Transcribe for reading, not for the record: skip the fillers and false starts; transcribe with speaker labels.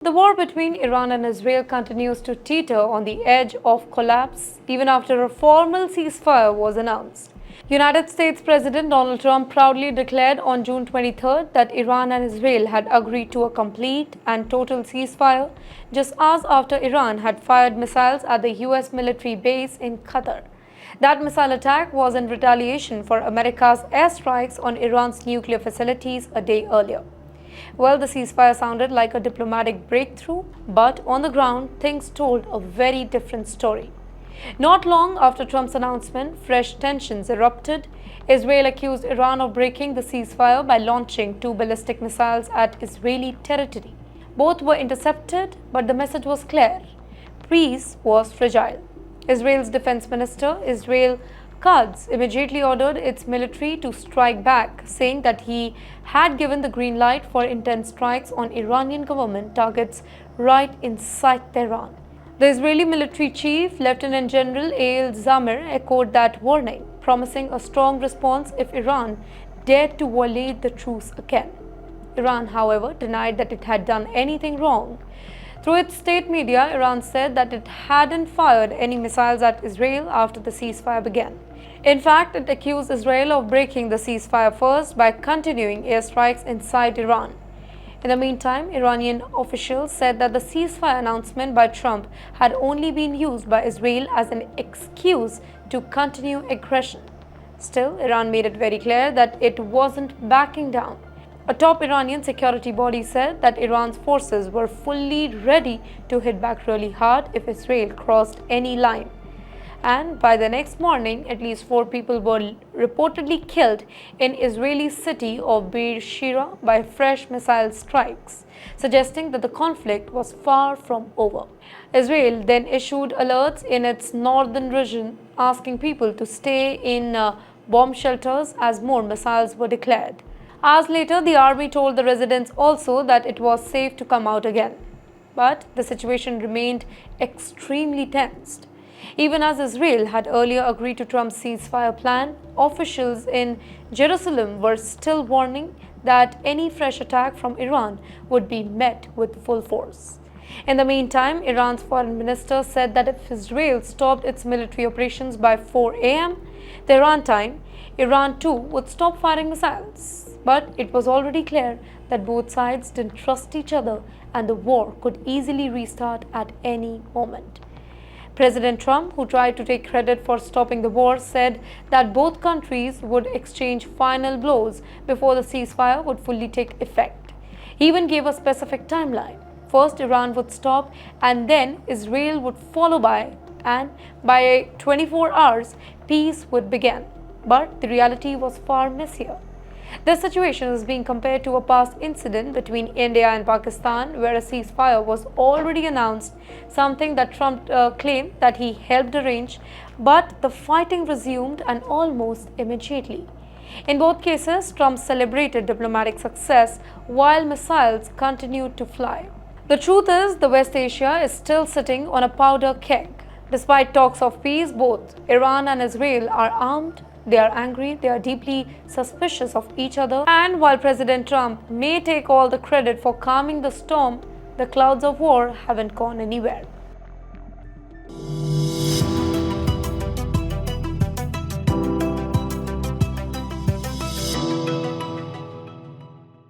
Speaker 1: The war between Iran and Israel continues to teeter on the edge of collapse even after a formal ceasefire was announced. United States President Donald Trump proudly declared on June 23rd that Iran and Israel had agreed to a complete and total ceasefire just hours after Iran had fired missiles at the US military base in Qatar. That missile attack was in retaliation for America's airstrikes on Iran's nuclear facilities a day earlier. Well, the ceasefire sounded like a diplomatic breakthrough, but on the ground, things told a very different story. Not long after Trump's announcement, fresh tensions erupted. Israel accused Iran of breaking the ceasefire by launching 2 ballistic missiles at Israeli territory. Both were intercepted, but the message was clear. Peace was fragile. Israel's defense minister, Israel Katz, immediately ordered its military to strike back, saying that he had given the green light for intense strikes on Iranian government targets right inside Tehran. The Israeli military chief, Lieutenant General Eyal Zamir, echoed that warning, promising a strong response if Iran dared to violate the truce again. Iran, however, denied that it had done anything wrong. Through its state media, Iran said that it hadn't fired any missiles at Israel after the ceasefire began. In fact, it accused Israel of breaking the ceasefire first by continuing airstrikes inside Iran. In the meantime, Iranian officials said that the ceasefire announcement by Trump had only been used by Israel as an excuse to continue aggression. Still, Iran made it very clear that it wasn't backing down. A top Iranian security body said that Iran's forces were fully ready to hit back really hard if Israel crossed any line. And by the next morning, at least 4 people were reportedly killed in Israeli city of Beersheba by fresh missile strikes, suggesting that the conflict was far from over. Israel then issued alerts in its northern region, asking people to stay in bomb shelters as more missiles were declared. Hours later, the army told the residents also that it was safe to come out again. But the situation remained extremely tensed. Even as Israel had earlier agreed to Trump's ceasefire plan, officials in Jerusalem were still warning that any fresh attack from Iran would be met with full force. In the meantime, Iran's foreign minister said that if Israel stopped its military operations by 4 a.m. Tehran time, Iran too would stop firing missiles. But it was already clear that both sides didn't trust each other and the war could easily restart at any moment. President Trump, who tried to take credit for stopping the war, said that both countries would exchange final blows before the ceasefire would fully take effect. He even gave a specific timeline. First, Iran would stop, and then Israel would follow and by 24 hours, peace would begin. But the reality was far messier. This situation is being compared to a past incident between India and Pakistan, where a ceasefire was already announced, something that Trump claimed that he helped arrange, but the fighting resumed and almost immediately. In both cases, Trump celebrated diplomatic success while missiles continued to fly. The truth is, the West Asia is still sitting on a powder keg. Despite talks of peace, both Iran and Israel are armed. They are angry, they are deeply suspicious of each other, and while President Trump may take all the credit for calming the storm, the clouds of war haven't gone anywhere.